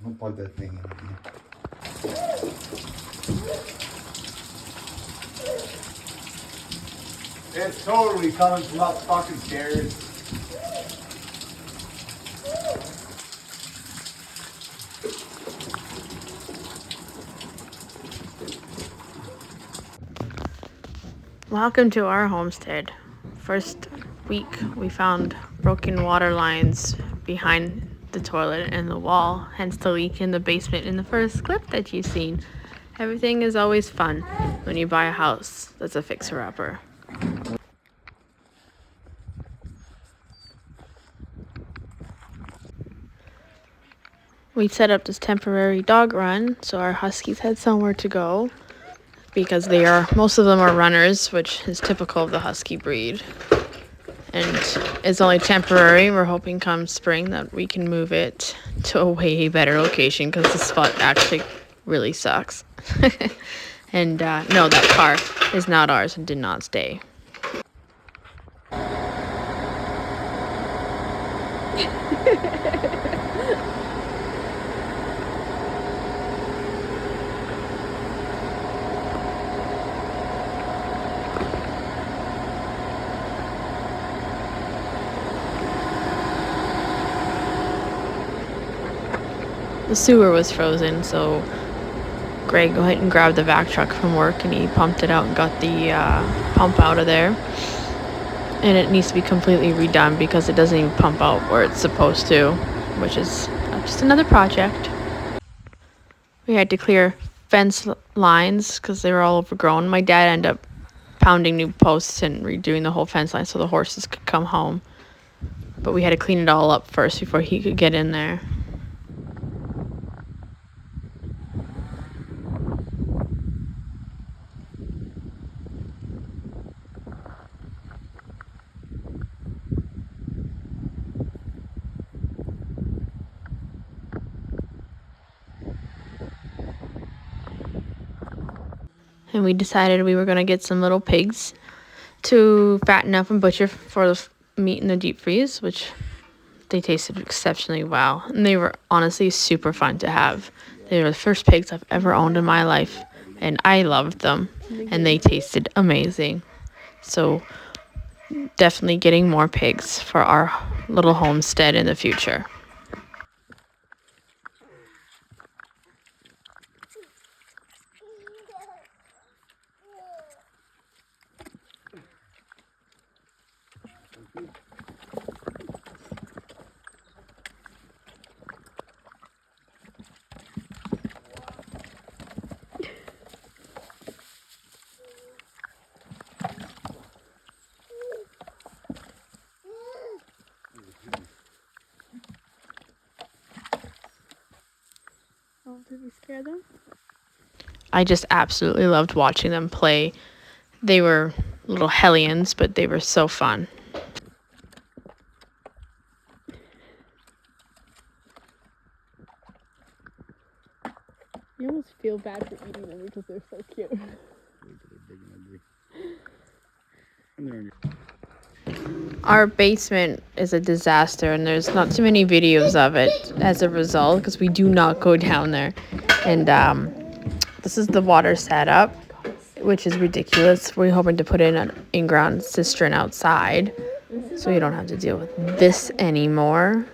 I'll plug that thing in. It's totally coming from up fucking stairs. Welcome to our homestead. First week we found broken water lines behind the toilet and the wall, hence the leak in the basement in the first clip that you've seen. Everything is always fun when you buy a house that's a fixer-upper. We set up this temporary dog run so our huskies had somewhere to go because most of them are runners, which is typical of the husky breed. And it's only temporary. We're hoping come spring that we can move it to a way better location because the spot actually really sucks. And no, that car is not ours and did not stay. The sewer was frozen, so Greg went and grabbed the vac truck from work and he pumped it out and got the pump out of there. And it needs to be completely redone because it doesn't even pump out where it's supposed to, which is just another project. We had to clear fence lines because they were all overgrown. My dad ended up pounding new posts and redoing the whole fence line so the horses could come home. But we had to clean it all up first before he could get in there. And we decided we were going to get some little pigs to fatten up and butcher for the meat in the deep freeze, which they tasted exceptionally well. And they were honestly super fun to have. They were the first pigs I've ever owned in my life, and I loved them, and they tasted amazing. So definitely getting more pigs for our little homestead in the future. Oh, did we scare them? I just absolutely loved watching them play. They were little hellions, but they were so fun. You almost feel bad for eating them because they're so cute. Our basement is a disaster and there's not too many videos of it as a result because we do not go down there. And this is the water setup, which is ridiculous. We're hoping to put in an in-ground cistern outside so we don't have to deal with this anymore.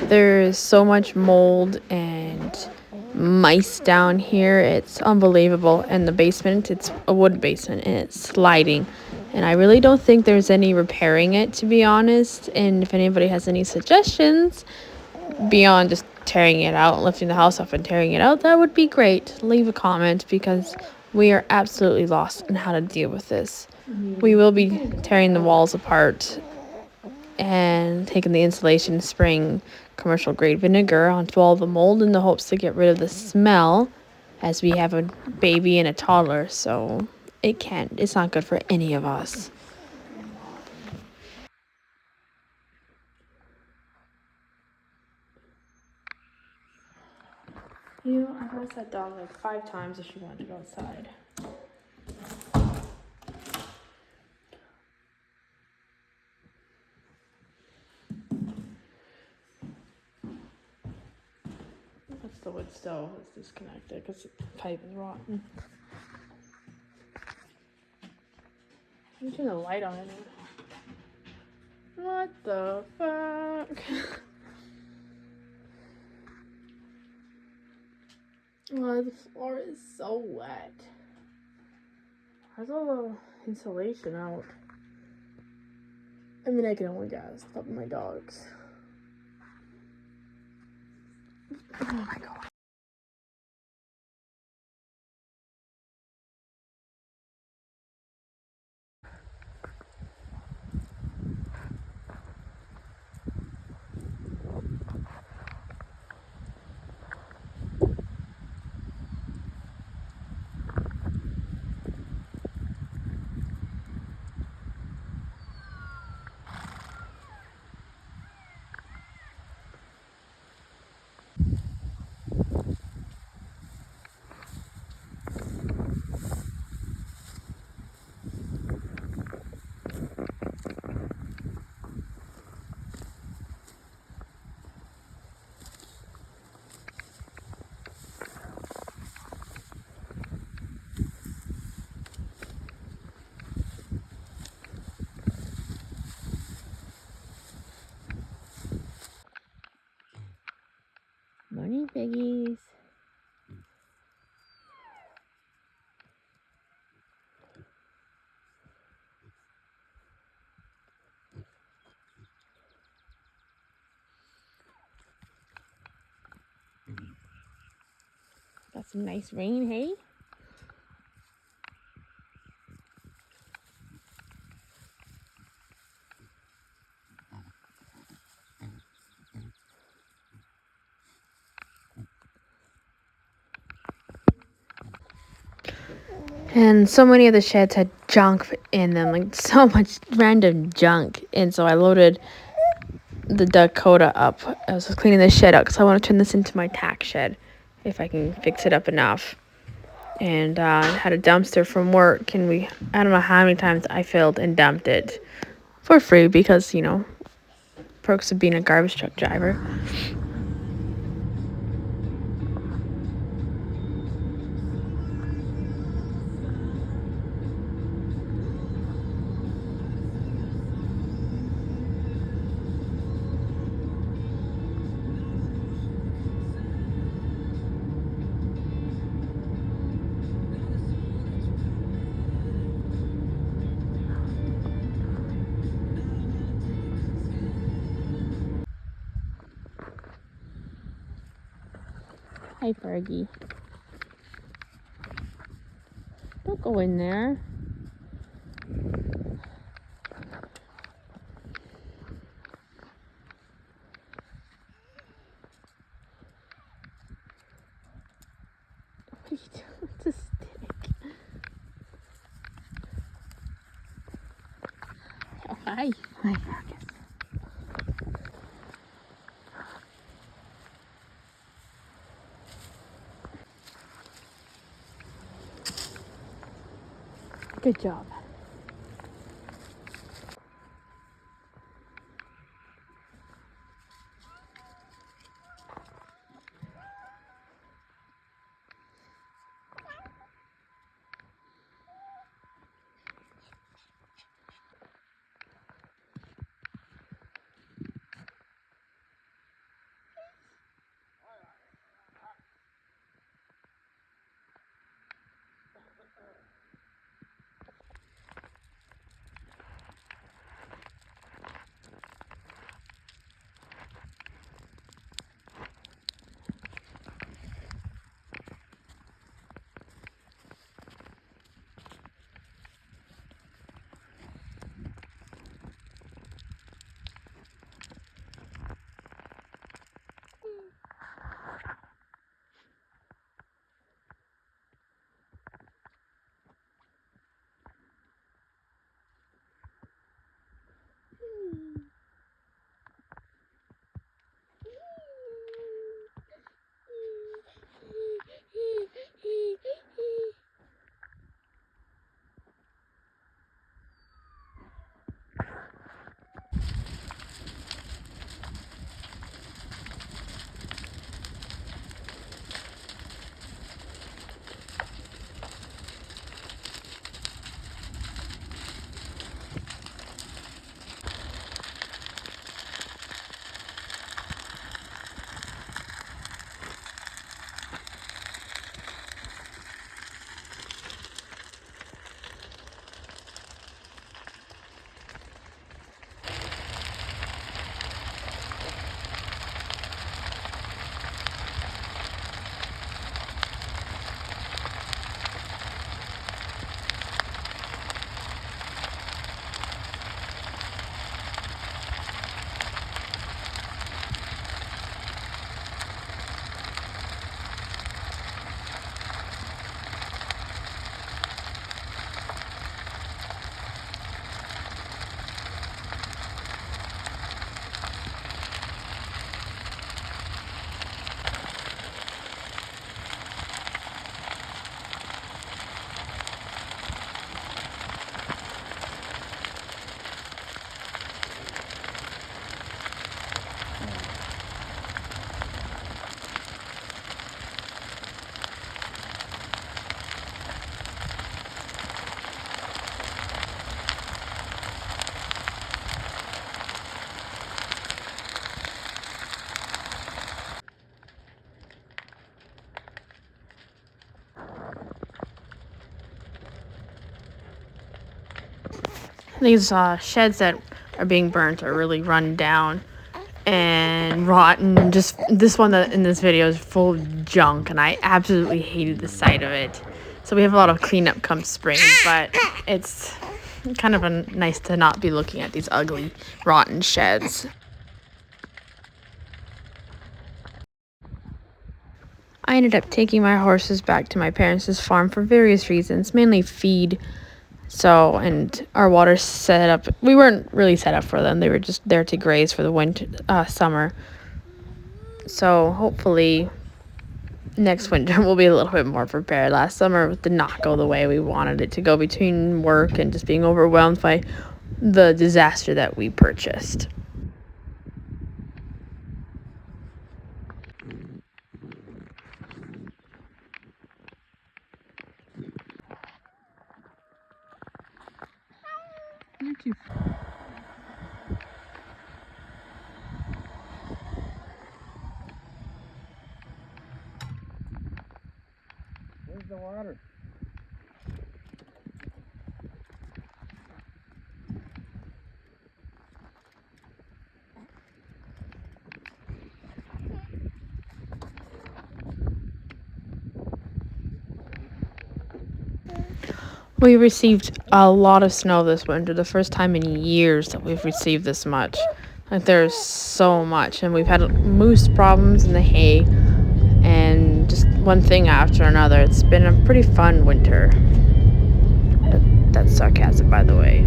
There's so much mold and mice down here. It's unbelievable. And the basement, it's a wood basement and it's sliding. And I really don't think there's any repairing it, to be honest. And if anybody has any suggestions beyond just tearing it out, lifting the house up and tearing it out, that would be great. Leave a comment because we are absolutely lost in how to deal with this. We will be tearing the walls apart and taking the insulation, spraying commercial grade vinegar onto all the mold in the hopes to get rid of the smell, as we have a baby and a toddler, so it's not good for any of us. You know, I've asked that dog like 5 times if she wanted to go outside. stove is disconnected because the pipe is rotten. I'm turn the light on anyway. What the fuck? Oh, the floor is so wet. Where's all the insulation out? I mean, I can only guess. Stop my dogs. Oh my god. Morning, piggies. Got some nice rain, hey? And so many of the sheds had junk in them, like so much random junk. And so I loaded the Dakota up. I was just cleaning the shed out because I want to turn this into my tack shed if I can fix it up enough. And I had a dumpster from work, and I don't know how many times I filled and dumped it for free because, you know, perks of being a garbage truck driver. Hi, Fergie. Don't go in there. What are you doing with the stick? Oh, hi. Hi, Fergus. Good job. These sheds that are being burnt are really run down and rotten. Just this one that in this video is full of junk, and I absolutely hated the sight of it. So we have a lot of cleanup come spring, but it's kind of nice to not be looking at these ugly, rotten sheds. I ended up taking my horses back to my parents' farm for various reasons, mainly feed. So, and our water set up, we weren't really set up for them. They were just there to graze for the winter, summer. So hopefully next winter we'll be a little bit more prepared. Last summer did not go the way we wanted it to go between work and just being overwhelmed by the disaster that we purchased. Where's the water? We received a lot of snow this winter, the first time in years that we've received this much. Like, there's so much, and we've had moose problems in the hay, and just one thing after another. It's been a pretty fun winter. That's sarcasm, by the way.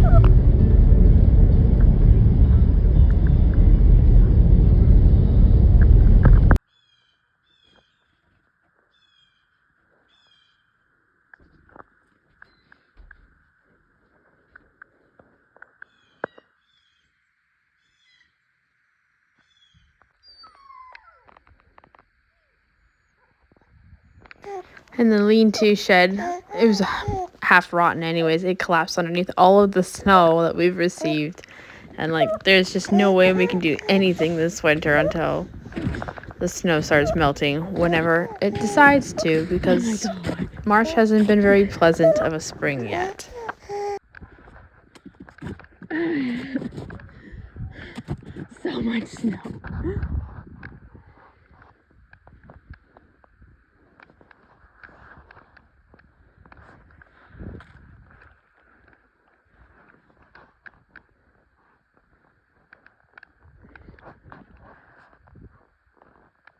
And the lean-to shed, it was half rotten anyways. It collapsed underneath all of the snow that we've received. And, like, there's just no way we can do anything this winter until the snow starts melting whenever it decides to, because March hasn't been very pleasant of a spring yet. So much snow.